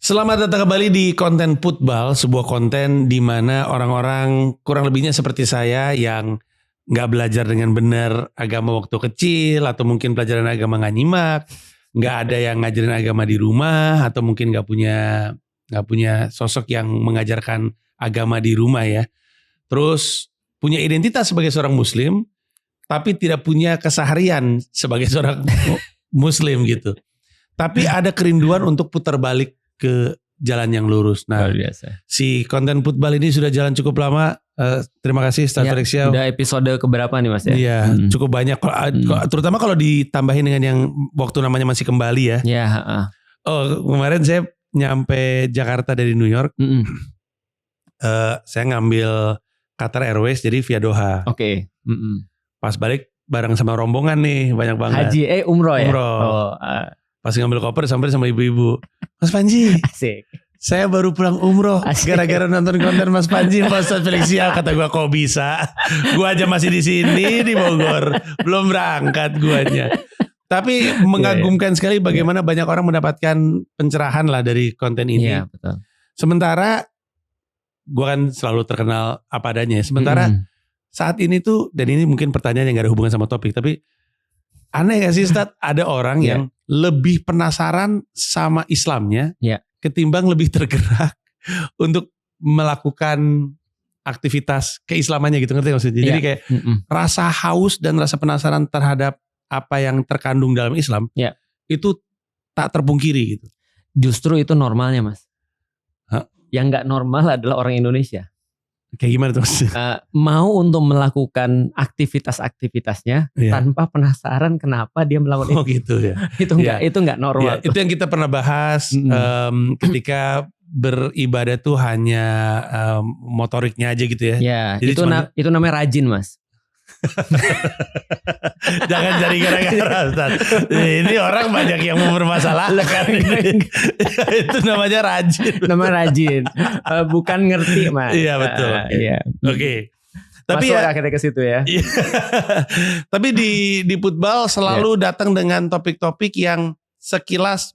Selamat datang kembali di konten Putbal, sebuah konten di mana orang-orang kurang lebihnya seperti saya yang nggak belajar dengan benar agama waktu kecil, atau mungkin pelajaran agama nggak nyimak, nggak ada yang ngajarin agama di rumah, atau mungkin nggak punya sosok yang mengajarkan agama di rumah ya. Terus punya identitas sebagai seorang Muslim, tapi tidak punya keseharian sebagai seorang Muslim gitu. Tapi ada kerinduan untuk putar balik ke jalan yang lurus. Nah, si konten Putbal ini sudah jalan cukup lama. Terima kasih Ustaz Felix Xiao. Udah episode keberapa nih Mas ya? Iya, cukup banyak. Terutama kalau ditambahin dengan yang waktu namanya masih kembali ya. Iya. Oh, kemarin saya nyampe Jakarta dari New York. Saya ngambil Qatar Airways jadi via Doha. Oke. Pas balik bareng sama rombongan nih, banyak banget. Haji umroh ya? Umroh. Pas ngambil koper sampai sama ibu-ibu. Mas Panji. Asik. Saya baru pulang umroh. Asik. Gara-gara nonton konten Mas Panji, Mas Felix Xiao. Kata gue, kok bisa? Gue aja masih di sini di Bogor, belum berangkat guanya. Tapi mengagumkan sekali bagaimana banyak orang mendapatkan pencerahan lah dari konten ini. Iya, betul. Sementara gue kan selalu terkenal apa adanya. Sementara saat ini tuh, dan ini mungkin pertanyaan yang gak ada hubungan sama topik, tapi aneh gak sih Ustaz, ada orang yang lebih penasaran sama Islamnya ketimbang lebih tergerak untuk melakukan aktivitas keislamannya gitu, ngerti maksudnya? Jadi kayak rasa haus dan rasa penasaran terhadap apa yang terkandung dalam Islam itu tak terpungkiri gitu. Justru itu normalnya Mas. Yang gak normal adalah orang Indonesia. Kayak gimana tuh? Mau untuk melakukan aktivitas-aktivitasnya tanpa penasaran kenapa dia melakukan itu. Oh gitu ya. Itu enggak normal. Itu yang kita pernah bahas ketika beribadah tuh hanya motoriknya aja gitu ya. Ya, jadi itu namanya rajin Mas. Jangan cari gara-gara Ustaz. Ini orang banyak yang mempermasalahkan. Itu namanya rajin. Namanya rajin. Bukan ngerti Mas. Iya betul. Iya. Oke. Tapi masuk akhirnya ke situ ya. Tapi di Putbal selalu datang dengan topik-topik yang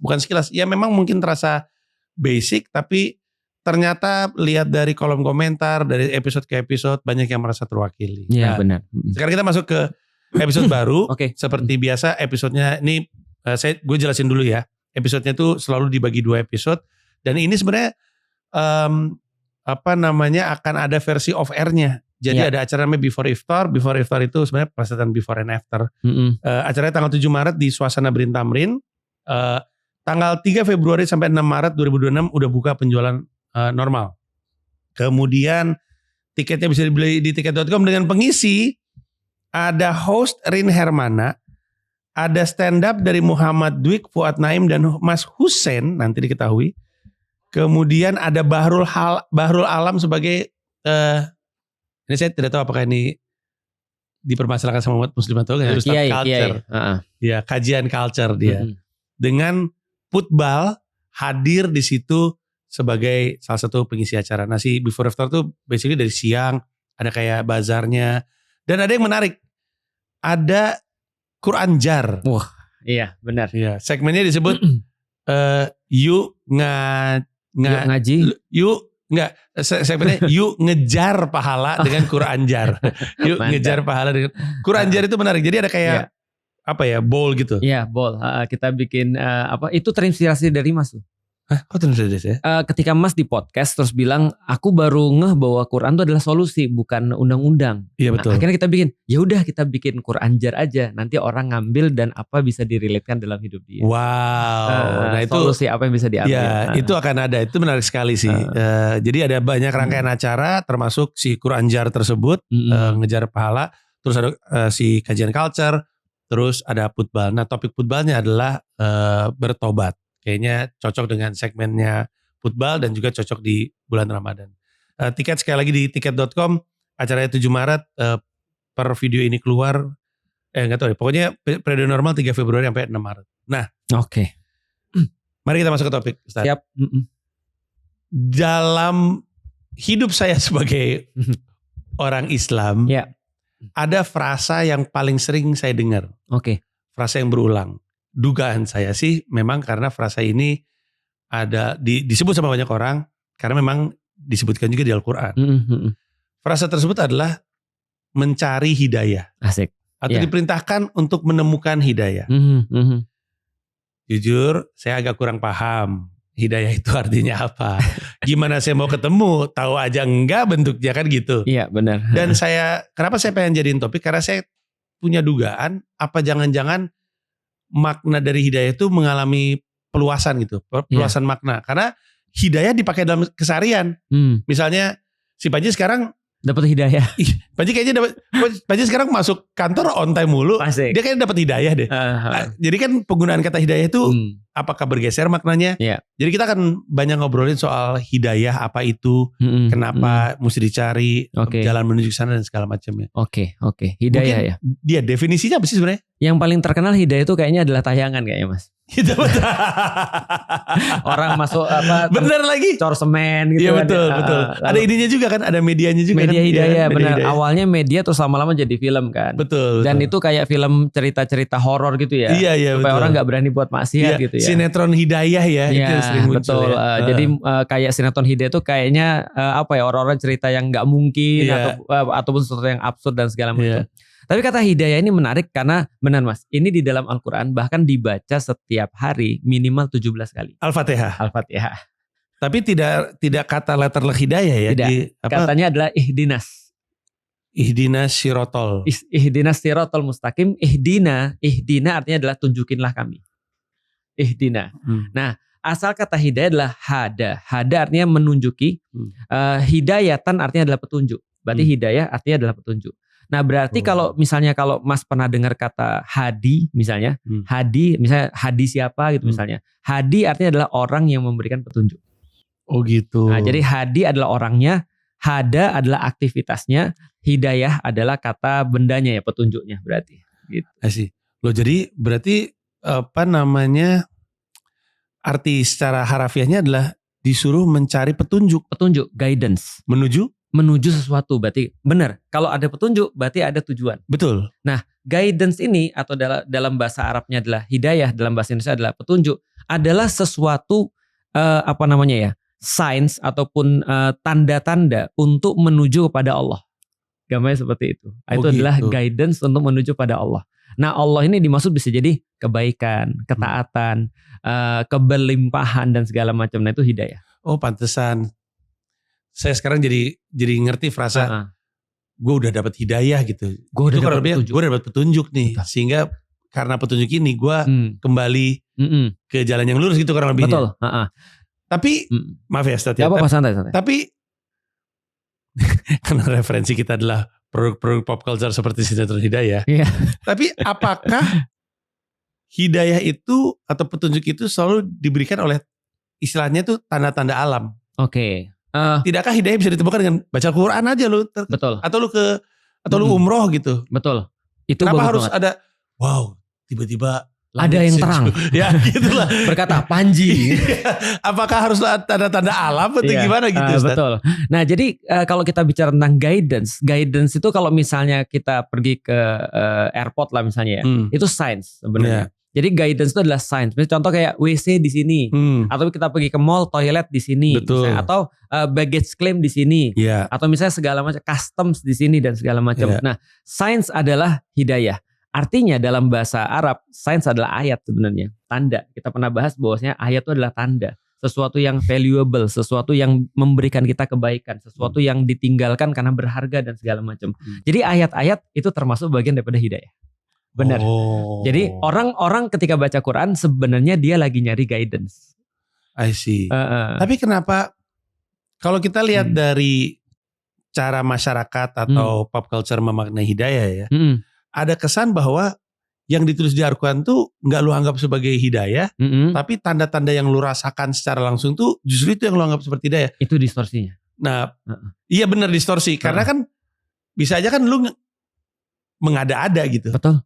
bukan sekilas. Ya memang mungkin terasa basic, tapi ternyata lihat dari kolom komentar, dari episode ke episode banyak yang merasa terwakili. Iya benar. Sekarang kita masuk ke episode baru. Seperti biasa episodenya ini gue jelasin dulu ya. Episodenya tuh selalu dibagi 2 episode. Dan ini sebenarnya akan ada versi off airnya. Jadi ada acara namanya Before Iftar. Before Iftar itu sebenarnya plesetan before and after. Acaranya tanggal 7 Maret di Suasana Brin Tamrin. Tanggal 3 Februari sampai 6 Maret 2026 udah buka penjualan normal. Kemudian tiketnya bisa dibeli di tiket.com dengan pengisi. Ada host Rin Hermana, ada stand up dari Muhammad Dwiq, Fuad Naim dan Mas Hussein nanti diketahui. Kemudian ada Bahrul Alam sebagai ini saya tidak tahu apakah ini dipermasalahkan sama umat muslim atau enggak, Ustaz Culture. Ya, kajian culture dia. Dengan Putbal hadir di situ sebagai salah satu pengisi acara. Nah si Before After tuh basically dari siang, ada kayak bazarnya. Dan ada yang menarik, ada Quran Jar. Wah iya benar. Iya, segmennya disebut segmennya yuk ngejar pahala dengan Quran Jar. Yuk ngejar pahala dengan Quran Jar, itu menarik. Jadi ada kayak bowl gitu. Iya bowl. Kita bikin itu terinspirasi dari Mas tuh. Hah? Kok terus ya? Ketika Mas di podcast terus bilang aku baru ngeh bahwa Quran itu adalah solusi bukan undang-undang. Iya betul. Akhirnya kita bikin, ya udah kita bikin Quran Jar aja. Nanti orang ngambil dan apa bisa direlatekan dalam hidup dia. Wow. Nah itu solusi apa yang bisa diambil. Ya itu akan ada. Itu menarik sekali sih. Jadi ada banyak rangkaian acara termasuk si Quran Jar tersebut, ngejar pahala. Terus ada si kajian culture. Terus ada Putbal. Nah topik Putbalnya adalah bertobat. Kayaknya cocok dengan segmennya Putbal dan juga cocok di bulan Ramadan. Tiket sekali lagi di tiket.com. Acaranya 7 Maret. Per video ini keluar. Gak tahu deh. Pokoknya periode normal 3 Februari sampai 6 Maret. Nah. Oke. Mari kita masuk ke topik. Ustaz. Siap. Dalam hidup saya sebagai orang Islam. Ada frasa yang paling sering saya dengar. Frasa yang berulang. Dugaan saya sih memang karena frasa ini ada disebut sama banyak orang karena memang disebutkan juga di Al-Qur'an. Frasa tersebut adalah mencari hidayah. Asik. Atau diperintahkan untuk menemukan hidayah. Jujur, saya agak kurang paham hidayah itu artinya apa. Gimana saya mau ketemu, tahu aja enggak bentuknya kan gitu. Iya benar. Dan kenapa saya pengen jadiin topik, karena saya punya dugaan apa jangan-jangan makna dari hidayah itu mengalami peluasan gitu, peluasan makna. Karena hidayah dipakai dalam keseharian. Misalnya si Panji sekarang dapat hidayah. Panji kayaknya Panji sekarang masuk kantor on time mulu. Asik. Dia kayaknya dapat hidayah deh. Jadi kan penggunaan kata hidayah itu apakah bergeser maknanya? Jadi kita akan banyak ngobrolin soal hidayah, apa itu, kenapa mesti dicari, jalan menuju sana dan segala macamnya. Oke. Hidayah. Mungkin ya. Dia definisinya apa sih sebenarnya? Yang paling terkenal hidayah itu kayaknya adalah tayangan kayaknya, Mas. Itu betul. Orang masuk bener lagi cor semen gitu. Iya betul. Ada ininya juga kan, ada medianya juga. Media kan? hidayah, benar. Hidayah. Awalnya media terus lama-lama jadi film kan. Betul. Dan itu kayak film cerita-cerita horor gitu ya. Iya supaya betul. orang nggak berani buat maksiat gitu ya. Sinetron hidayah ya. Iya, itu yang sering muncul. Betul. Ya. Jadi kayak sinetron hidayah itu kayaknya orang-orang cerita yang nggak mungkin ataupun sesuatu yang absurd dan segala macam. Tapi kata hidayah ini menarik karena benar Mas, ini di dalam Al-Quran bahkan dibaca setiap hari minimal 17 kali. Al-Fatihah. Tapi tidak kata letter hidayah ya. Tidak, katanya adalah ihdinas. Ihdinas sirotol. Ihdinas sirotol mustaqim. Ihdina artinya adalah tunjukinlah kami. Ihdina. Nah, asal kata hidayah adalah hada. Hada artinya menunjuki. Hidayatan artinya adalah petunjuk. Berarti hidayah artinya adalah petunjuk. Nah berarti kalau Mas pernah dengar kata hadi misalnya, hadi misalnya hadi siapa gitu misalnya. Hadi artinya adalah orang yang memberikan petunjuk. Oh gitu. Nah jadi hadi adalah orangnya, hada adalah aktivitasnya, hidayah adalah kata bendanya ya, petunjuknya berarti. Gitu. Asih. Loh jadi berarti arti secara harafiahnya adalah disuruh mencari petunjuk. Petunjuk, guidance. Menuju sesuatu, berarti benar. Kalau ada petunjuk berarti ada tujuan. Betul. Nah, guidance ini atau dalam bahasa Arabnya adalah hidayah, dalam bahasa Indonesia adalah petunjuk, adalah sesuatu signs ataupun tanda-tanda untuk menuju kepada Allah. Gambarnya seperti itu. Itu adalah guidance untuk menuju pada Allah. Nah, Allah ini dimaksud bisa jadi kebaikan, ketaatan, keberlimpahan dan segala macam. Nah, itu hidayah. Oh, pantesan. Saya sekarang jadi ngerti frasa gue udah dapat hidayah gitu. Gue udah dapat petunjuk nih. Betul. Sehingga karena petunjuk ini gue kembali ke jalan yang lurus gitu kurang lebihnya. Betul. Tapi maaf ya Ustaz. Gak apa-apa, santai. Tapi karena referensi kita adalah produk-produk pop culture seperti sinetron hidayah. Yeah. Tapi apakah hidayah itu atau petunjuk itu selalu diberikan oleh istilahnya itu tanda-tanda alam? Oke. Tidakkah hidayah bisa ditemukan dengan baca Al-Quran aja lu? Betul. Atau lu umroh gitu? Betul. Itu kenapa harus ada tiba-tiba ada yang terang? Ya gitulah. Berkata Panji. Apakah harus tanda-tanda alam atau gimana gitu Ustaz? Betul. Nah jadi kalau kita bicara tentang guidance itu kalau misalnya kita pergi ke airport lah misalnya ya, itu science sebenarnya. Jadi guidance itu adalah science. Misalnya contoh kayak WC di sini, atau kita pergi ke mall, toilet di sini, misalnya, atau baggage claim di sini, atau misalnya segala macam customs di sini dan segala macam. Nah, science adalah hidayah. Artinya dalam bahasa Arab, science adalah ayat sebenarnya, tanda. Kita pernah bahas bahwasanya ayat itu adalah tanda, sesuatu yang valuable, sesuatu yang memberikan kita kebaikan, sesuatu yang ditinggalkan karena berharga dan segala macam. Jadi ayat-ayat itu termasuk bagian daripada hidayah. Benar. Jadi orang-orang ketika baca Quran sebenarnya dia lagi nyari guidance. I see. Tapi kenapa kalau kita lihat dari cara masyarakat atau pop culture memaknai hidayah ya, ada kesan bahwa yang ditulis di Al-Quran tuh nggak lu anggap sebagai hidayah, tapi tanda-tanda yang lu rasakan secara langsung tuh justru itu yang lu anggap seperti hidayah. Itu distorsinya. Nah, iya benar distorsi karena kan bisa aja kan lu mengada-ada gitu. Betul.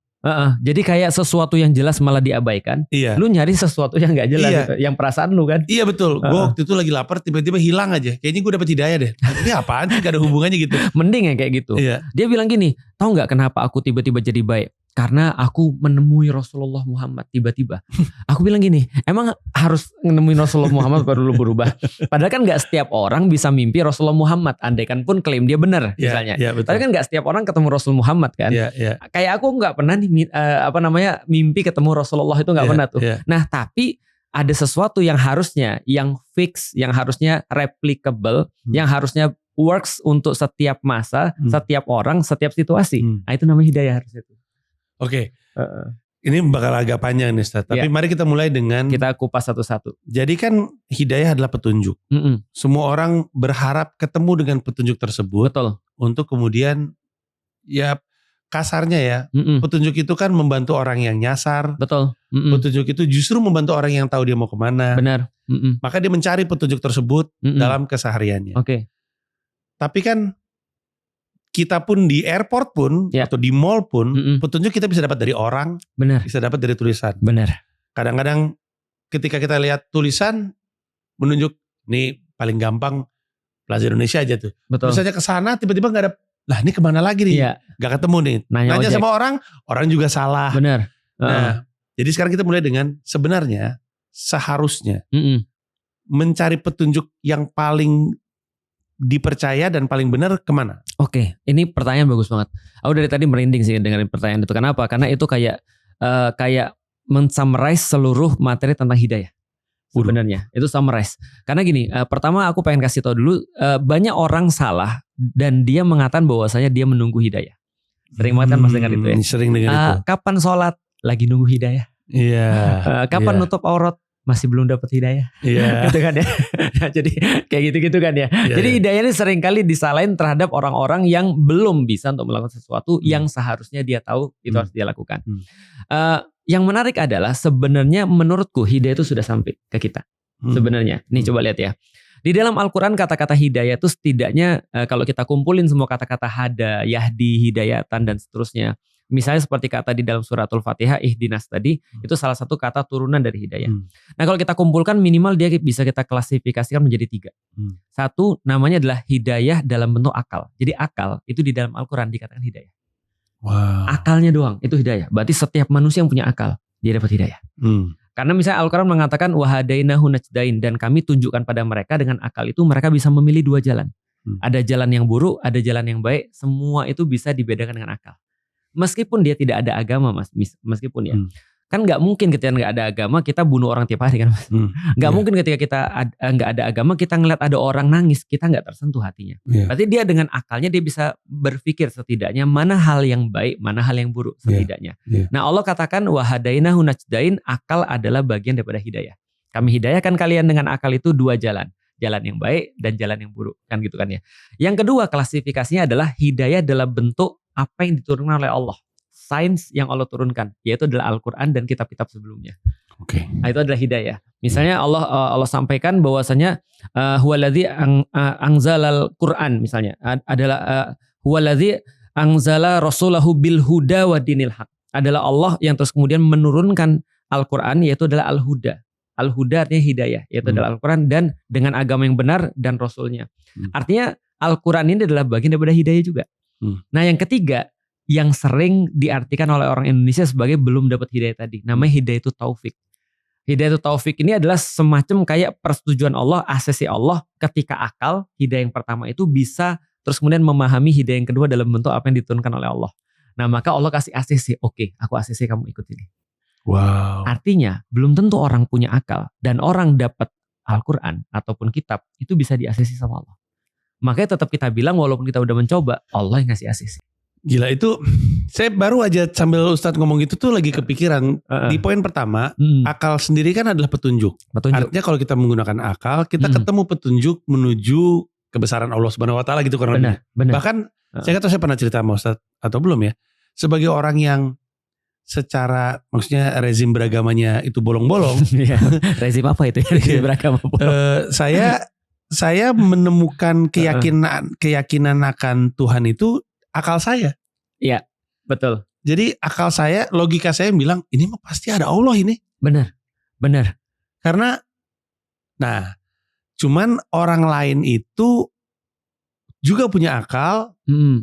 Jadi kayak sesuatu yang jelas malah diabaikan. Iya. Lu nyari sesuatu yang gak jelas gitu, yang perasaan lu kan. Iya betul. Gue waktu itu lagi lapar tiba-tiba hilang aja. Kayaknya gue dapet hidayah deh. Ini apaan sih, gak ada hubungannya gitu. Mending ya kayak gitu. Iya. Dia bilang gini, tahu gak kenapa aku tiba-tiba jadi baik? Karena aku menemui Rasulullah Muhammad tiba-tiba. Aku bilang gini, emang harus menemui Rasulullah Muhammad baru lu berubah? Padahal kan gak setiap orang bisa mimpi Rasulullah Muhammad. Andaikan pun klaim dia benar misalnya. Tapi kan gak setiap orang ketemu Rasul Muhammad kan. Kayak aku gak pernah mimpi ketemu Rasulullah itu gak pernah tuh. Nah tapi ada sesuatu yang harusnya, yang fix, yang harusnya replicable, yang harusnya works untuk setiap masa, setiap orang, setiap situasi. Nah itu namanya hidayah harusnya tuh. Oke, ini bakal agak panjang nih Ustaz. Tapi mari kita mulai dengan kita kupas satu-satu. Jadi kan hidayah adalah petunjuk. Semua orang berharap ketemu dengan petunjuk tersebut. Betul. Untuk kemudian ya kasarnya ya, petunjuk itu kan membantu orang yang nyasar. Betul. Petunjuk itu justru membantu orang yang tahu dia mau kemana. Benar. Maka dia mencari petunjuk tersebut dalam kesehariannya. Oke. Tapi kan kita pun di airport pun atau di mall pun petunjuk kita bisa dapat dari orang, bisa dapat dari tulisan. Benar. Kadang-kadang ketika kita lihat tulisan menunjuk nih paling gampang Plaza Indonesia aja tuh. Betul. Misalnya ke sana tiba-tiba nggak ada, lah ini kemana lagi nih? Nggak ketemu nih. Nanya sama orang juga salah. Benar. Nah, jadi sekarang kita mulai dengan sebenarnya seharusnya mencari petunjuk yang paling dipercaya dan paling benar kemana? Oke, ini pertanyaan bagus banget. Aku dari tadi merinding sih dengerin pertanyaan itu. Kenapa? Karena itu kayak men-summarize seluruh materi tentang hidayah. Sebenarnya itu summarize. Karena gini, pertama aku pengen kasih tahu dulu, banyak orang salah dan dia mengatakan bahwasanya dia menunggu hidayah. Sering banget kan mas dengar itu ya. Sering dengar itu. Kapan sholat? Lagi nunggu hidayah. Iya. Kapan nutup aurat? Masih belum dapat hidayah. Iya. Gitu kan ya. Nah, jadi kayak gitu-gitu kan ya. Jadi hidayah ini seringkali disalahin terhadap orang-orang yang belum bisa untuk melakukan sesuatu yang seharusnya dia tahu itu harus dia lakukan. Yang menarik adalah sebenarnya menurutku hidayah itu sudah sampai ke kita. Sebenarnya. Nih coba lihat ya. Di dalam Al-Quran kata-kata hidayah itu setidaknya kalau kita kumpulin semua kata-kata hada, yahdi, hidayatan dan seterusnya. Misalnya seperti kata di dalam suratul Fatihah, ihdinas tadi, itu salah satu kata turunan dari hidayah. Nah kalau kita kumpulkan minimal dia bisa kita klasifikasikan menjadi 3. Satu namanya adalah hidayah dalam bentuk akal. Jadi akal itu di dalam Al-Quran dikatakan hidayah. Wow. Akalnya doang itu hidayah. Berarti setiap manusia yang punya akal, dia dapat hidayah. Karena misalnya Al-Quran mengatakan wahadainahu najdain, dan kami tunjukkan pada mereka dengan akal itu mereka bisa memilih 2 jalan. Ada jalan yang buruk, ada jalan yang baik. Semua itu bisa dibedakan dengan akal. Meskipun dia tidak ada agama mas, meskipun ya, kan nggak mungkin ketika nggak ada agama kita bunuh orang tiap hari kan mas, nggak mungkin ketika kita nggak ada agama kita ngeliat ada orang nangis kita nggak tersentuh hatinya. Berarti dia dengan akalnya dia bisa berpikir setidaknya mana hal yang baik, mana hal yang buruk setidaknya. Nah Allah katakan wahadainahu najdain, akal adalah bagian daripada hidayah. Kami hidayahkan kalian dengan akal itu 2 jalan. Jalan yang baik dan jalan yang buruk kan gitu kan ya. Yang kedua klasifikasinya adalah hidayah dalam bentuk apa yang diturunkan oleh Allah, sains yang Allah turunkan, yaitu adalah Al-Quran dan kitab-kitab sebelumnya. Oke. Nah, itu adalah hidayah. Misalnya Allah sampaikan bahwasanya huwaladzi anzalal Quran misalnya adalah huwaladzi anzala rasulahu bil huda wa dinil haq. Adalah Allah yang terus kemudian menurunkan Al-Quran yaitu adalah al-huda. Al-huda artinya hidayah, yaitu adalah Al-Quran dan dengan agama yang benar dan Rasulnya. Artinya Al-Quran ini adalah bagian daripada hidayah juga. Nah yang ketiga yang sering diartikan oleh orang Indonesia sebagai belum dapat hidayah tadi, namanya hidayah itu taufik. Hidayah itu taufik ini adalah semacam kayak persetujuan Allah, asesi Allah ketika akal hidayah yang pertama itu bisa terus kemudian memahami hidayah yang kedua dalam bentuk apa yang diturunkan oleh Allah. Nah maka Allah kasih asesi, oke, aku asesi kamu ikut ini. Wow. Artinya belum tentu orang punya akal dan orang dapat Al-Quran ataupun kitab itu bisa diasesi sama Allah. Makanya tetap kita bilang walaupun kita udah mencoba, Allah yang ngasih asisi. Gila itu, saya baru aja sambil Ustadz ngomong gitu tuh lagi kepikiran. Di poin pertama, akal sendiri kan adalah petunjuk. Artinya kalau kita menggunakan akal, kita ketemu petunjuk menuju kebesaran Allah Subhanahu Wa Taala gitu kurang lebih. Bahkan saya kata saya pernah cerita sama Ustadz atau belum ya, sebagai orang yang secara maksudnya rezim beragamanya itu bolong-bolong. Rezim apa itu? Rezim beragama bolong. Saya menemukan keyakinan akan Tuhan itu akal saya. Iya, betul. Jadi akal saya, logika saya bilang ini mah pasti ada Allah ini. Benar. Karena, nah, cuman orang lain itu juga punya akal,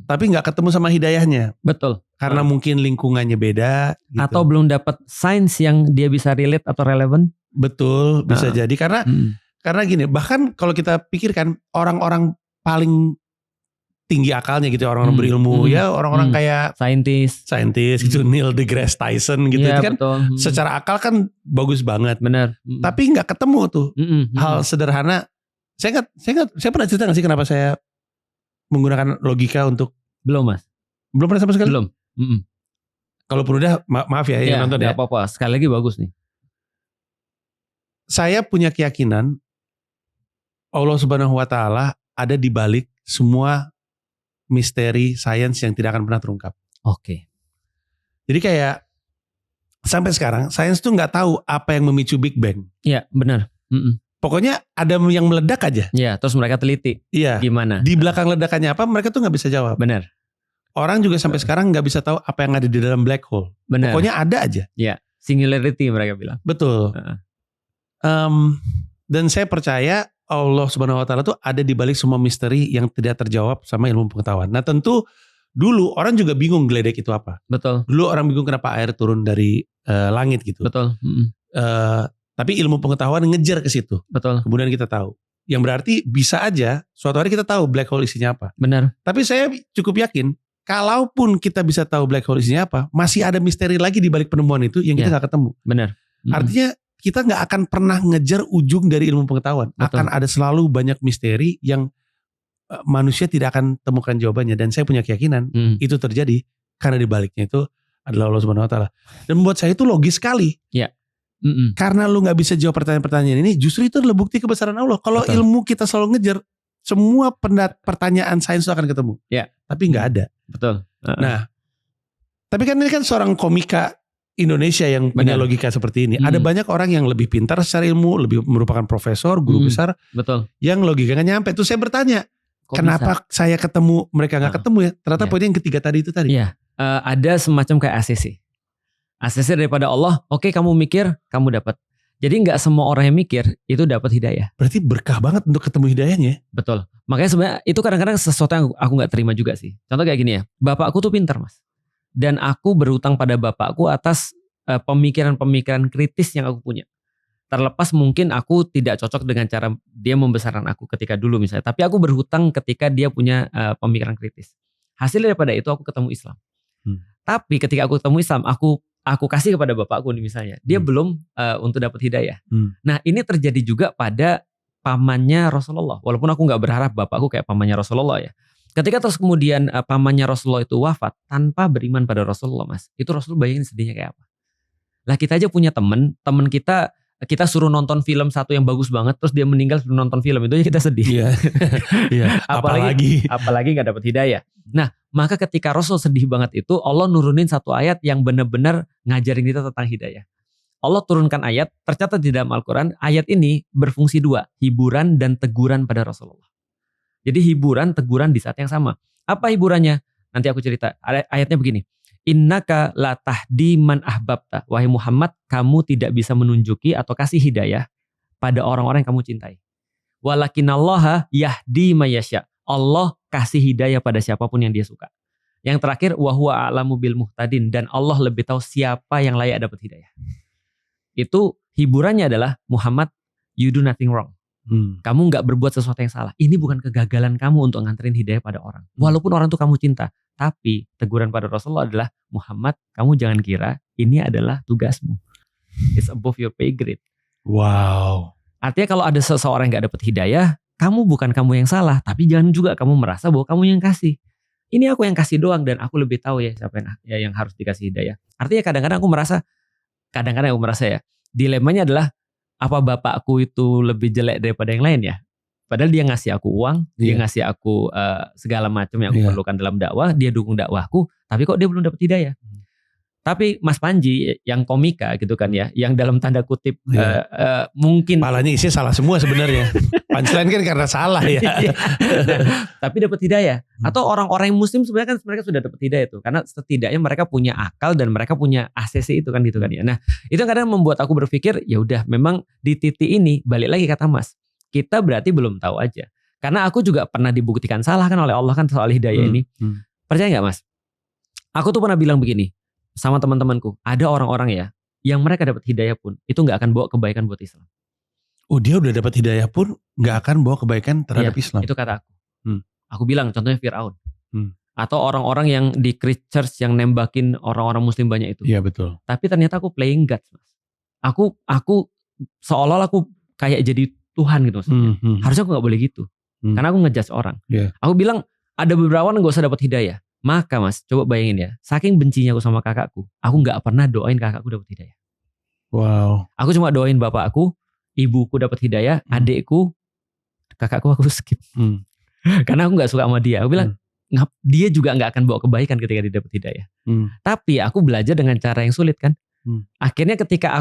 tapi nggak ketemu sama hidayahnya. Betul. Karena mungkin lingkungannya beda. Gitu. Atau belum dapat sains yang dia bisa relate atau relevan. Betul, bisa jadi karena gini, bahkan kalau kita pikirkan orang-orang paling tinggi akalnya gitu, orang-orang berilmu, ya orang-orang kayak saintis gitu, Neil deGrasse Tyson gitu, ya, itu kan secara akal kan bagus banget. Benar. Tapi nggak ketemu tuh hal sederhana. Saya pernah cerita nggak sih kenapa saya menggunakan logika untuk? Belum mas. Belum pernah sama sekali. Belum. Kalau perlu dah maaf ya yang nonton ya. Apa-apa. Sekali lagi bagus nih. Saya punya keyakinan Allah Subhanahu Wa Taala ada di balik semua misteri sains yang tidak akan pernah terungkap. Oke. Jadi kayak sampai sekarang sains tuh nggak tahu apa yang memicu Big Bang. Iya benar. Pokoknya ada yang meledak aja. Iya. Terus mereka teliti. Iya. Gimana? Di belakang ledakannya apa mereka tuh nggak bisa jawab. Benar. Orang juga sampai sekarang nggak bisa tahu apa yang ada di dalam black hole. Benar. Pokoknya ada aja. Iya. Singularity mereka bilang. Betul. Dan saya percaya Allah Subhanahu Wa Taala tuh ada di balik semua misteri yang tidak terjawab sama ilmu pengetahuan. Nah tentu dulu orang juga bingung geledek itu apa. Betul. Dulu orang bingung kenapa air turun dari langit gitu. Betul. Tapi ilmu pengetahuan ngejar ke situ. Betul. Kemudian kita tahu. Yang berarti bisa aja suatu hari kita tahu black hole isinya apa. Benar. Tapi saya cukup yakin kalaupun kita bisa tahu black hole isinya apa, masih ada misteri lagi di balik penemuan itu yang kita nggak ketemu. Benar. Artinya kita nggak akan pernah ngejar ujung dari ilmu pengetahuan. Betul. Akan ada selalu banyak misteri yang manusia tidak akan temukan jawabannya. Dan saya punya keyakinan itu terjadi karena di baliknya itu adalah Allah Subhanahu Wa Taala. Dan buat saya itu logis sekali. Iya. Karena lu nggak bisa jawab pertanyaan-pertanyaan ini, justru itu adalah bukti kebesaran Allah. Kalau ilmu kita selalu ngejar, semua pertanyaan sains itu akan ketemu. Ya. Tapi nggak ada. Betul. Nah, tapi kan ini kan seorang komika Indonesia yang punya logika seperti ini. Ada banyak orang yang lebih pintar secara ilmu, lebih merupakan profesor, guru besar. Betul. Yang logikanya nyampe. Terus saya bertanya, kenapa saya ketemu, mereka nggak ketemu ya? Ternyata poin yang ketiga tadi itu tadi. Iya. Ada semacam kayak ACC. ACC daripada Allah, oke kamu mikir, kamu dapat. Jadi nggak semua orang yang mikir itu dapat hidayah. Berarti berkah banget untuk ketemu hidayahnya. Betul. Makanya sebenarnya itu kadang-kadang sesuatu yang aku nggak terima juga sih. Contoh kayak gini ya, bapakku tuh pintar mas. Dan aku berutang pada bapakku atas pemikiran-pemikiran kritis yang aku punya. Terlepas mungkin aku tidak cocok dengan cara dia membesarkan aku ketika dulu misalnya. Tapi aku berhutang ketika dia punya pemikiran kritis. Hasil daripada itu aku ketemu Islam. Tapi ketika aku ketemu Islam, aku kasih kepada bapakku nih misalnya. Dia belum untuk dapat hidayah. Nah ini terjadi juga pada pamannya Rasulullah. Walaupun aku gak berharap bapakku kayak pamannya Rasulullah ya. Ketika terus kemudian pamannya Rasulullah itu wafat tanpa beriman pada Rasulullah mas. Itu Rasulullah bayangin sedihnya kayak apa. Lah kita aja punya temen kita suruh nonton film satu yang bagus banget. Terus dia meninggal suruh nonton film. Itu aja kita sedih. Iya. apalagi gak dapat hidayah. Nah maka ketika Rasul sedih banget itu Allah nurunin satu ayat yang benar-benar ngajarin kita tentang hidayah. Allah turunkan ayat, tercatat di dalam Al-Quran, ayat ini berfungsi dua, hiburan dan teguran pada Rasulullah. Jadi hiburan, teguran di saat yang sama. Apa hiburannya? Nanti aku cerita. Ayatnya begini. Innaka la tahdi man ahbabta. Wahai Muhammad, kamu tidak bisa menunjuki atau kasih hidayah pada orang-orang yang kamu cintai. Walakinallaha yahdi mayasya. Allah kasih hidayah pada siapapun yang dia suka. Yang terakhir, wahuwa a'lamu bil muhtadin. Dan Allah lebih tahu siapa yang layak dapat hidayah. Itu hiburannya adalah Muhammad, you do nothing wrong. Kamu gak berbuat sesuatu yang salah. Ini bukan kegagalan kamu untuk nganterin hidayah pada orang. Walaupun orang itu kamu cinta. Tapi teguran pada Rasulullah adalah, Muhammad, kamu jangan kira ini adalah tugasmu. It's above your pay grade. Wow. Artinya kalau ada seseorang yang gak dapat hidayah, kamu bukan kamu yang salah. Tapi jangan juga kamu merasa bahwa kamu yang kasih. Ini aku yang kasih doang dan aku lebih tahu ya siapa yang harus dikasih hidayah. Artinya kadang-kadang aku merasa ya, dilemanya adalah, apa bapakku itu lebih jelek daripada yang lain ya? Padahal dia ngasih aku uang, dia ngasih aku segala macam yang aku perlukan dalam dakwah, dia dukung dakwahku, tapi kok dia belum dapat hidayah? Tapi Mas Panji yang komika gitu kan ya, yang dalam tanda kutip mungkin palanya isinya salah semua sebenarnya. Punchline kan karena salah ya. Tapi dapat hidayah. Atau orang-orang yang muslim sebenarnya kan mereka sudah dapat hidayah itu, karena setidaknya mereka punya akal dan mereka punya ACC itu kan gitu kan ya. Nah itu kadang membuat aku berpikir ya udah memang di titik ini balik lagi kata Mas, kita berarti belum tahu aja. Karena aku juga pernah dibuktikan salah kan oleh Allah kan soal hidayah ini. Percaya gak Mas? Aku tuh pernah bilang begini sama teman-temanku. Ada orang-orang ya yang mereka dapat hidayah pun itu gak akan bawa kebaikan buat Islam. Oh, dia udah dapat hidayah pun gak akan bawa kebaikan terhadap Islam. Itu kata aku. Aku bilang contohnya Fir'aun. Atau orang-orang yang di church yang nembakin orang-orang muslim banyak itu. Iya betul. Tapi ternyata aku playing God. Aku seolah-olah aku kayak jadi Tuhan gitu maksudnya. Harusnya aku gak boleh gitu. Karena aku ngejudge orang. Aku bilang ada beberapa orang gak usah dapat hidayah. Maka Mas, coba bayangin ya. Saking bencinya aku sama kakakku, aku gak pernah doain kakakku dapat hidayah. Wow. Aku cuma doain bapakku, ibuku dapat hidayah, adikku, kakakku aku skip. Karena aku gak suka sama dia. Aku bilang, dia juga gak akan bawa kebaikan ketika dia dapat hidayah. Tapi aku belajar dengan cara yang sulit kan. Akhirnya ketika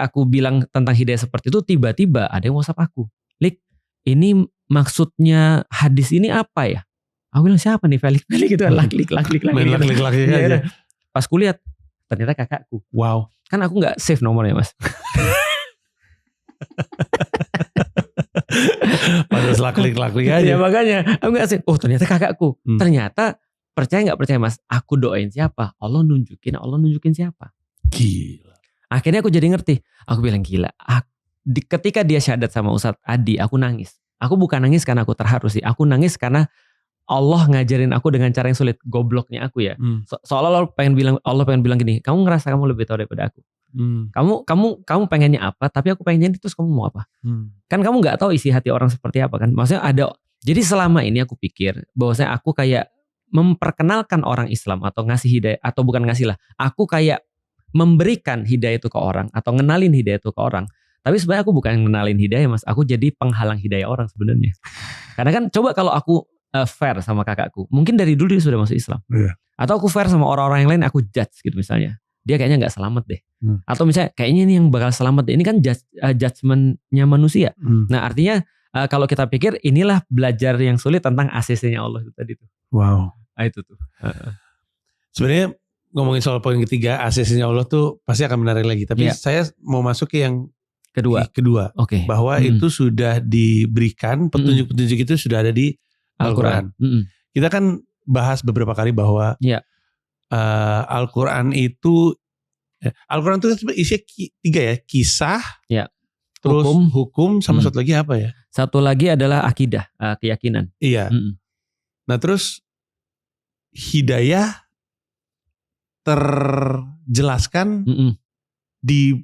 aku bilang tentang hidayah seperti itu, tiba-tiba ada yang WhatsApp aku. Lik, ini maksudnya hadis ini apa ya? Aku bilang siapa nih Felix gitu, lak-lik aja. Pas kulihat ternyata kakakku. Wow. Kan aku nggak save nomornya Mas. Padahal lak-lik aja. Ya makanya aku nggak save. Oh ternyata kakakku. Ternyata percaya nggak percaya Mas? Aku doain siapa? Allah nunjukin siapa? Gila. Akhirnya aku jadi ngerti. Aku bilang gila. Ketika dia syahadat sama Ustadz Adi, aku nangis. Aku bukan nangis karena aku terharu sih. Aku nangis karena Allah ngajarin aku dengan cara yang sulit. Gobloknya aku ya. Seolah-olah Allah pengen bilang gini, kamu ngerasa kamu lebih tahu daripada aku. Kamu pengennya apa, tapi aku pengennya itu, terus kamu mau apa? Kan kamu gak tahu isi hati orang seperti apa kan. Maksudnya jadi selama ini aku pikir bahwasanya aku kayak memperkenalkan orang Islam atau ngasih hidayah, atau bukan ngasih lah, aku kayak memberikan hidayah itu ke orang atau ngenalin hidayah itu ke orang. Tapi sebenarnya aku bukan ngenalin hidayah Mas, aku jadi penghalang hidayah orang sebenarnya. Karena kan coba kalau aku fair sama kakakku, mungkin dari dulu dia sudah masuk Islam. Atau aku fair sama orang-orang yang lain, aku judge gitu misalnya, dia kayaknya gak selamat deh. Atau misalnya kayaknya ini yang bakal selamat deh. Ini kan judgementnya manusia. Nah artinya kalau kita pikir inilah belajar yang sulit tentang ACC-nya Allah itu tadi tuh. Wow. Itu tuh. Sebenarnya ngomongin soal poin ketiga, ACC-nya Allah tuh pasti akan menarik lagi. Tapi saya mau masuk ke yang kedua. Okay. Bahwa itu sudah diberikan, petunjuk-petunjuk itu sudah ada di Al-Quran. Kita kan bahas beberapa kali bahwa Al-Quran itu isinya tiga ya, kisah, terus hukum sama satu lagi apa ya? Satu lagi adalah akidah, keyakinan. Iya. Nah terus hidayah terjelaskan di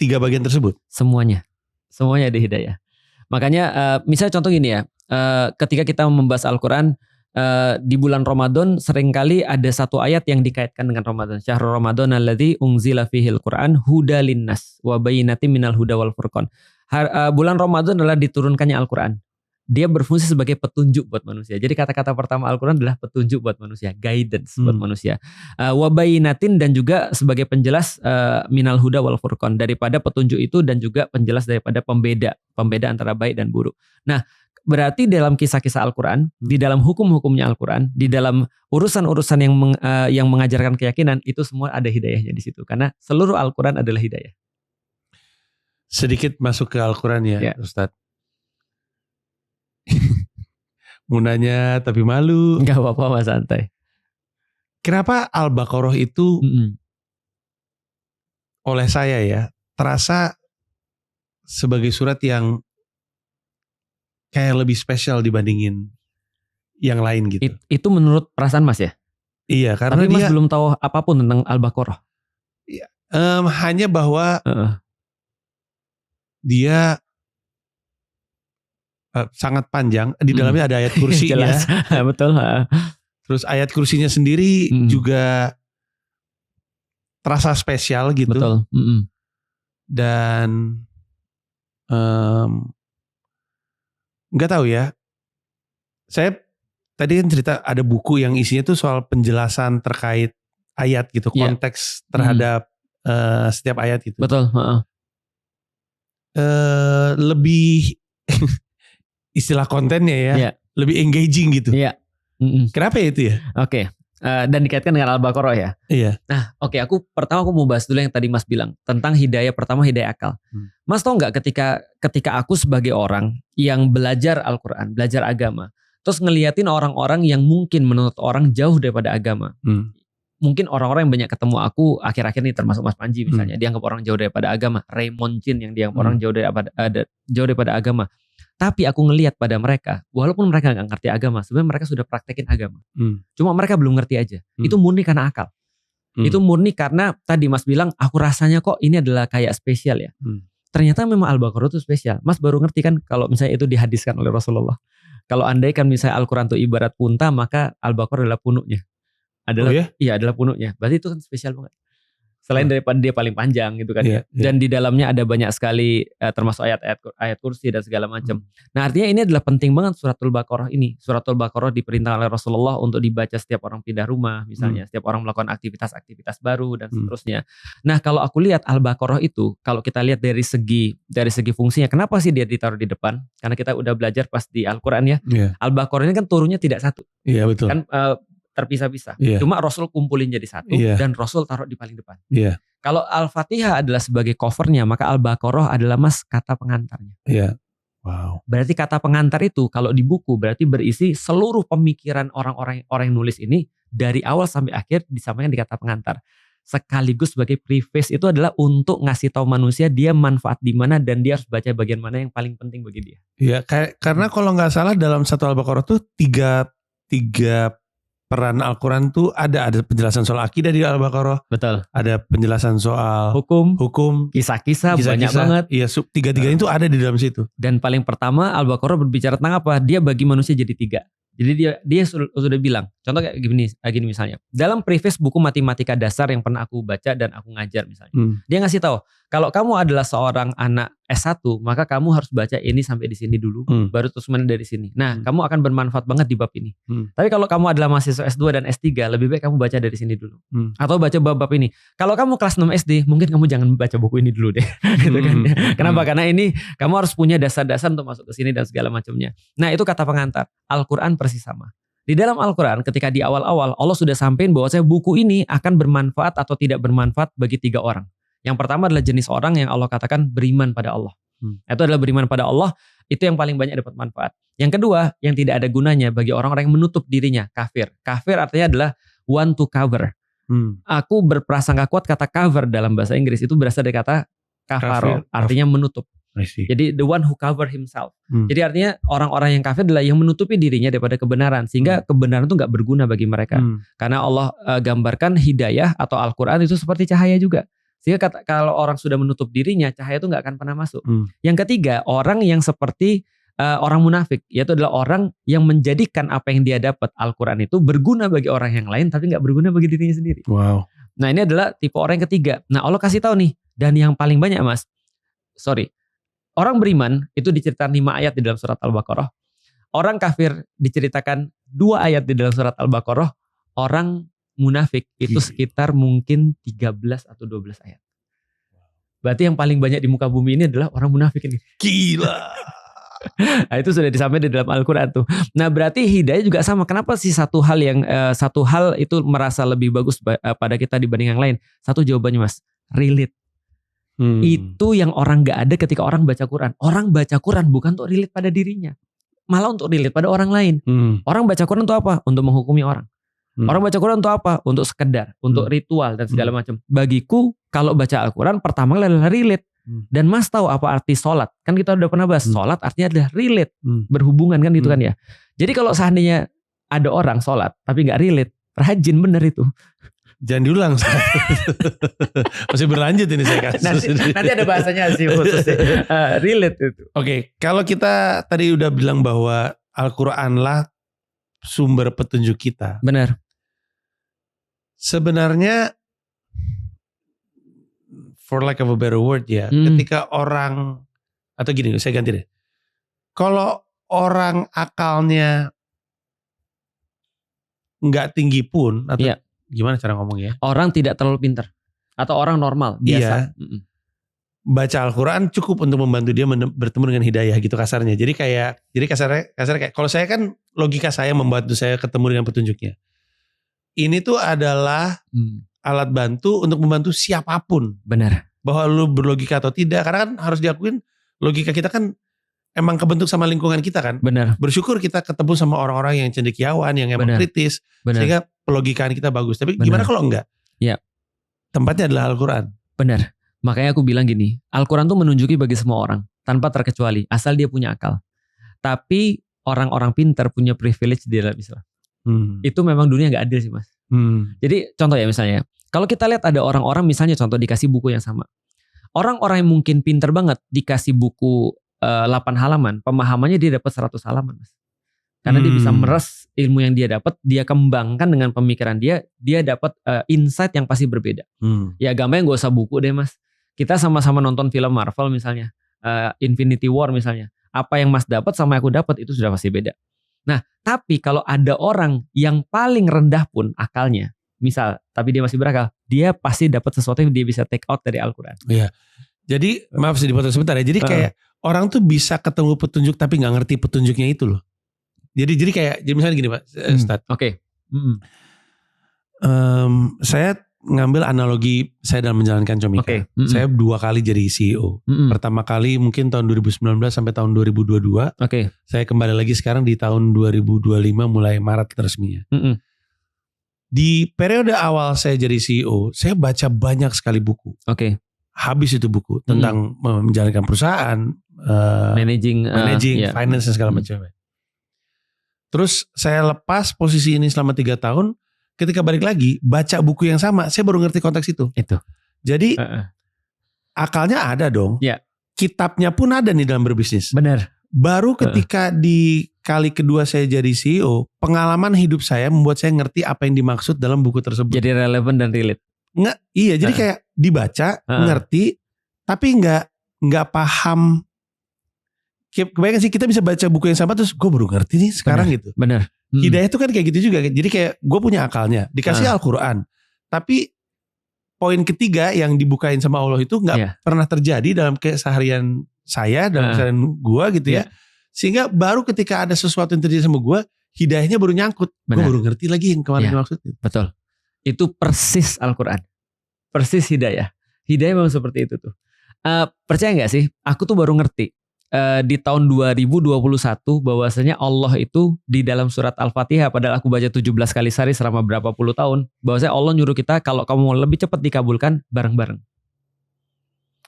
tiga bagian tersebut. Semuanya ada hidayah. Makanya misalnya contoh gini ya. Ketika kita membahas Al-Quran di bulan Ramadan, seringkali ada satu ayat yang dikaitkan dengan Ramadan. Syahrul Ramadan alladzi unzila fihil Quran huda linnas wa bayyinatin minal huda wal furqan. Bulan Ramadan adalah diturunkannya Al-Quran. Dia berfungsi sebagai petunjuk buat manusia. Jadi kata-kata pertama Al-Quran adalah petunjuk buat manusia, guidance buat manusia. Wa bayyinatin, dan juga sebagai penjelas minal huda wal furqan, daripada petunjuk itu dan juga penjelas daripada pembeda antara baik dan buruk. Nah, berarti dalam kisah-kisah Al-Quran, di dalam hukum-hukumnya Al-Quran, di dalam urusan-urusan yang mengajarkan keyakinan, itu semua ada hidayahnya di situ. Karena seluruh Al-Quran adalah hidayah. Sedikit masuk ke Al-Quran ya. Ustadz. Mau nanya tapi malu. Gak apa-apa Mas, santai. Kenapa Al-Baqarah itu oleh saya ya terasa sebagai surat yang kayak lebih spesial dibandingin yang lain gitu. Itu menurut perasaan Mas ya? Iya, karena tapi Mas belum tahu apapun tentang Al-Baqarah. Iya, hanya bahwa dia sangat panjang. Di dalamnya ada ayat kursinya. Jelas, betul. Terus ayat kursinya sendiri juga terasa spesial gitu. Betul. Dan nggak tahu ya. Saya tadi kan cerita ada buku yang isinya tuh soal penjelasan terkait ayat gitu, konteks terhadap setiap ayat gitu. Betul. Lebih istilah kontennya ya, lebih engaging gitu. Iya. Kenapa ya itu ya? Oke. Dan dikaitkan dengan Al-Baqarah ya. Iya. Nah, oke, aku mau bahas dulu yang tadi Mas bilang tentang hidayah. Pertama, hidayah akal. Mas tahu nggak ketika aku sebagai orang yang belajar Al-Quran, belajar agama, terus ngeliatin orang-orang yang mungkin menurut orang jauh daripada agama. Mungkin orang-orang yang banyak ketemu aku akhir-akhir ini, termasuk Mas Panji misalnya, dianggap orang jauh daripada agama. Raymond Chin yang dianggap orang jauh daripada agama. Tapi aku ngelihat pada mereka, walaupun mereka nggak ngerti agama, sebenarnya mereka sudah praktekin agama. Cuma mereka belum ngerti aja. Itu murni karena akal. Itu murni karena tadi Mas bilang, aku rasanya kok ini adalah kayak spesial ya. Ternyata memang Al-Baqarah itu spesial. Mas baru ngerti kan kalau misalnya itu dihadiskan oleh Rasulullah. Kalau andai kan misalnya Al-Quran itu ibarat punta, maka Al-Baqarah adalah punuknya. Iya, adalah punuknya. Berarti itu kan spesial banget. Selain daripada dia paling panjang gitu kan ya. Dan di dalamnya ada banyak sekali termasuk ayat kursi dan segala macam. Nah, artinya ini adalah penting banget Suratul Baqarah ini. Suratul Baqarah diperintahkan oleh Rasulullah untuk dibaca setiap orang pindah rumah misalnya, setiap orang melakukan aktivitas-aktivitas baru dan seterusnya. Nah, kalau aku lihat Al-Baqarah itu, kalau kita lihat dari segi fungsinya, kenapa sih dia ditaruh di depan? Karena kita udah belajar pas di Al-Qur'an ya. Al-Baqarah ini kan turunnya tidak satu. Iya, betul. Kan terpisah-pisah. Cuma Rasul kumpulin jadi satu dan Rasul taruh di paling depan. Kalau Al-Fatihah adalah sebagai covernya, maka Al-Baqarah adalah Mas kata pengantarnya. Wow. Berarti kata pengantar itu kalau di buku berarti berisi seluruh pemikiran orang yang nulis ini dari awal sampai akhir disampaikan di kata pengantar. Sekaligus sebagai preface itu adalah untuk ngasih tahu manusia dia manfaat di mana dan dia harus baca bagian mana yang paling penting bagi dia. Iya, karena kalau nggak salah dalam satu Al-Baqarah tuh tiga peran Al-Quran tuh ada penjelasan soal akidah di Al-Baqarah. Betul. Ada penjelasan soal hukum, kisah-kisah banyak banget. Iya, tiga-tiganya itu ada di dalam situ. Dan paling pertama Al-Baqarah berbicara tentang apa? Dia bagi manusia jadi 3. Jadi dia sudah bilang, contoh kayak gini misalnya. Dalam preface buku matematika dasar yang pernah aku baca dan aku ngajar misalnya. Dia ngasih tahu, kalau kamu adalah seorang anak S1, maka kamu harus baca ini sampai di sini dulu, baru terus dari sini. Nah, kamu akan bermanfaat banget di bab ini. Tapi kalau kamu adalah mahasiswa S2 dan S3, lebih baik kamu baca dari sini dulu. Atau baca bab ini. Kalau kamu kelas 6 SD, mungkin kamu jangan baca buku ini dulu deh. Gitu kan. Kenapa? Karena ini kamu harus punya dasar-dasar untuk masuk ke sini dan segala macamnya. Nah, itu kata pengantar. Al-Quran persis sama. Di dalam Al-Quran ketika di awal-awal Allah sudah sampaikan bahwa buku ini akan bermanfaat atau tidak bermanfaat bagi 3 orang. Yang pertama adalah jenis orang yang Allah katakan beriman pada Allah. Itu adalah beriman pada Allah, itu yang paling banyak dapat manfaat. Yang kedua, yang tidak ada gunanya bagi orang-orang yang menutup dirinya, kafir. Kafir artinya adalah want to cover. Aku berprasangka kuat kata cover dalam bahasa Inggris itu berasal dari kata kafaro, artinya menutup. Jadi the one who cover himself. Jadi artinya orang-orang yang kafir adalah yang menutupi dirinya daripada kebenaran. Sehingga kebenaran itu gak berguna bagi mereka. Karena Allah gambarkan hidayah atau Al-Quran itu seperti cahaya juga. Sehingga kalau orang sudah menutup dirinya, cahaya itu gak akan pernah masuk. Yang ketiga, orang yang seperti orang munafik. Yaitu adalah orang yang menjadikan apa yang dia dapat Al-Quran itu berguna bagi orang yang lain, tapi gak berguna bagi dirinya sendiri. Wow. Nah, ini adalah tipe orang yang ketiga. Nah, Allah kasih tahu nih. Dan yang paling banyak orang beriman itu diceritakan 5 ayat di dalam surat Al-Baqarah. Orang kafir diceritakan 2 ayat di dalam surat Al-Baqarah. Orang munafik itu sekitar mungkin 13 atau 12 ayat. Berarti yang paling banyak di muka bumi ini adalah orang munafik ini. Gila. Nah, itu sudah disampaikan di dalam Al-Quran tuh. Nah, berarti hidayah juga sama. Kenapa sih satu hal itu merasa lebih bagus pada kita dibanding yang lain? Satu jawabannya Mas, relate. Itu yang orang gak ada ketika orang baca Quran. Orang baca Quran bukan untuk relate pada dirinya, malah untuk relate pada orang lain. Orang baca Quran untuk apa? Untuk menghukumi orang. Orang baca Quran untuk apa? Untuk sekedar, untuk ritual dan segala macam. Bagiku kalau baca Al-Quran pertama adalah relate. Dan Mas tahu apa arti sholat? Kan kita udah pernah bahas sholat artinya adalah relate, berhubungan kan gitu kan ya. Jadi kalau seandainya ada orang sholat tapi gak relate, rajin bener itu. Jangan diulang. Masih berlanjut ini saya kasus. Nanti ada bahasanya sih khususnya. Relate itu. Oke, kalau kita tadi udah bilang bahwa Al-Quran lah sumber petunjuk kita. Benar. Sebenarnya, for lack of a better word ya, ketika orang, atau gini, saya ganti deh. Kalau orang akalnya nggak tinggi pun, atau gimana cara ngomongnya? Orang tidak terlalu pintar atau orang normal biasa. Iya. Baca Al-Quran cukup untuk membantu dia bertemu dengan hidayah gitu kasarnya. Jadi kasarnya kayak kalau saya kan logika saya membantu saya ketemu dengan petunjuknya. ini tuh adalah alat bantu untuk membantu siapapun. Benar. Bahwa lu berlogika atau tidak. Karena kan harus diakuin logika kita kan emang kebentuk sama lingkungan kita kan. Benar. Bersyukur kita ketemu sama orang-orang yang cendekiawan, yang emang kritis. Benar. Sehingga pelogikaan kita bagus. Tapi gimana kalau enggak? Ya. Tempatnya adalah Al-Quran. Benar. Makanya aku bilang gini, Al-Quran tuh menunjuki bagi semua orang. Tanpa terkecuali. Asal dia punya akal. Tapi orang-orang pintar punya privilege di dalam Islam. Itu memang dunia gak adil sih mas. Jadi contoh ya misalnya. Kalau kita lihat ada orang-orang misalnya contoh dikasih buku yang sama. Orang-orang yang mungkin pintar banget dikasih buku 8 halaman. Pemahamannya dia dapat 100 halaman mas. Karena dia bisa meres ilmu yang dia dapat. Dia kembangkan dengan pemikiran dia. Dia dapat insight yang pasti berbeda. Ya gampang gak usah buku deh mas. Kita sama-sama nonton film Marvel misalnya. Infinity War misalnya. Apa yang mas dapat sama yang aku dapat itu sudah pasti beda. Nah, tapi kalau ada orang yang paling rendah pun akalnya, misal, tapi dia masih berakal, dia pasti dapat sesuatu yang dia bisa take out dari Al-Quran. Iya. Jadi, maaf sih dipotong sebentar ya. Jadi kayak orang tuh bisa ketemu petunjuk tapi nggak ngerti petunjuknya itu loh. Jadi kayak, jadi misalnya gini Pak, Ustadz. Oke. Saya ngambil analogi saya dalam menjalankan Comika. Saya 2 kali jadi CEO. Pertama kali mungkin tahun 2019 sampai tahun 2022. Saya kembali lagi sekarang di tahun 2025 mulai Maret resminya. Di periode awal saya jadi CEO, saya baca banyak sekali buku. Habis itu buku tentang menjalankan perusahaan, managing finance dan segala macam. Terus saya lepas posisi ini selama 3 tahun. Ketika balik lagi baca buku yang sama, saya baru ngerti konteks itu. Jadi akalnya ada dong. Kitabnya pun ada nih dalam berbisnis. Benar. Baru ketika di kali kedua saya jadi CEO, pengalaman hidup saya membuat saya ngerti apa yang dimaksud dalam buku tersebut. Jadi relevan dan relate. Iya, jadi kayak dibaca, ngerti, tapi nggak paham. Kebayang sih kita bisa baca buku yang sama terus gue baru ngerti nih sekarang gitu. Benar. Hidayah itu kan kayak gitu juga. Jadi kayak gue punya akalnya, dikasih Al-Quran. Tapi poin ketiga yang dibukain sama Allah itu gak pernah terjadi dalam keseharian saya, dalam keseharian gue gitu ya. Sehingga baru ketika ada sesuatu yang terjadi sama gue, hidayahnya baru nyangkut. Gue baru ngerti lagi yang kemarin maksudnya. Betul. Itu persis Al-Quran. Persis hidayah. Hidayah memang seperti itu tuh. Percaya gak sih? Aku tuh baru ngerti. Di tahun 2021 bahwasanya Allah itu di dalam surat Al-Fatihah, padahal aku baca 17 kali sehari selama berapa puluh tahun, bahwasanya Allah nyuruh kita kalau kamu mau lebih cepat dikabulkan bareng-bareng.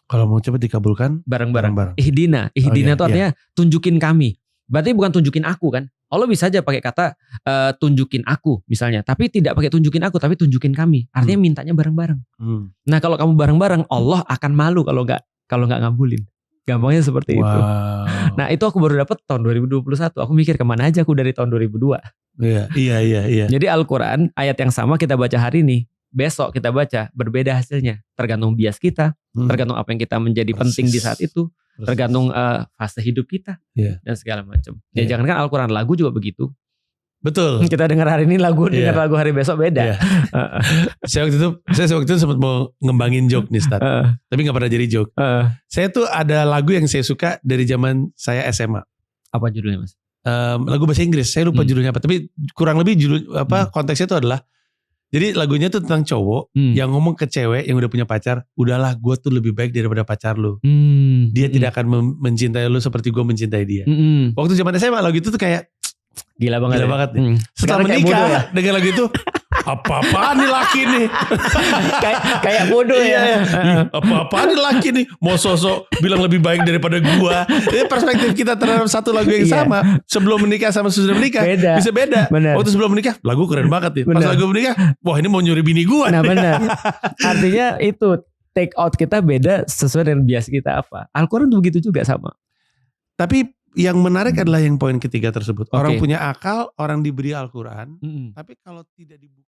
Kalau mau cepat dikabulkan bareng-bareng. Ihdina itu artinya tunjukin kami. Berarti bukan tunjukin aku kan. Allah bisa aja pakai kata tunjukin aku misalnya, tapi tidak pakai tunjukin aku tapi tunjukin kami. Artinya mintanya bareng-bareng. Nah, kalau kamu bareng-bareng Allah akan malu kalau nggak ngabulin. Gampangnya seperti itu. Nah itu aku baru dapat tahun 2021. Aku mikir kemana aja aku dari tahun 2002. Iya. Jadi Al-Quran ayat yang sama kita baca hari ini, besok kita baca berbeda hasilnya. Tergantung bias kita, tergantung apa yang kita menjadi penting di saat itu, tergantung fase hidup kita dan segala macam. Ya jangankan Al-Quran, lagu juga begitu. Betul. Kita dengar hari ini lagu, dengar lagu hari besok beda. Saya waktu itu sempat mau ngembangin joke nih Stat. Tapi gak pernah jadi joke. Saya tuh ada lagu yang saya suka dari zaman saya SMA. Apa judulnya mas? Lagu bahasa Inggris. Saya lupa judulnya apa. Tapi kurang lebih konteksnya itu adalah. Jadi lagunya tuh tentang cowok yang ngomong ke cewek yang udah punya pacar. Udahlah, gue tuh lebih baik daripada pacar lu. Dia tidak akan mencintai lu seperti gue mencintai dia. Waktu zaman SMA lagu itu tuh kayak Gila banget nih. Setelah menikah dengan lagu itu, apa-apaan nih laki nih? kayak bodoh ya. Apa-apaan nih laki nih? Mau sosok bilang lebih baik daripada gua. Ini perspektif kita terhadap satu lagu yang sama. Sebelum menikah sama sesudah menikah bisa beda. Waktu sebelum menikah lagu keren banget nih. Pas lagu menikah, wah ini mau nyuri bini gua. Nah benar. Artinya itu take out kita beda sesuai dengan bias kita apa. Al-Quran begitu juga sama. Tapi yang menarik adalah yang poin ketiga tersebut. Orang punya akal, orang diberi Al-Quran. Tapi kalau tidak dibuka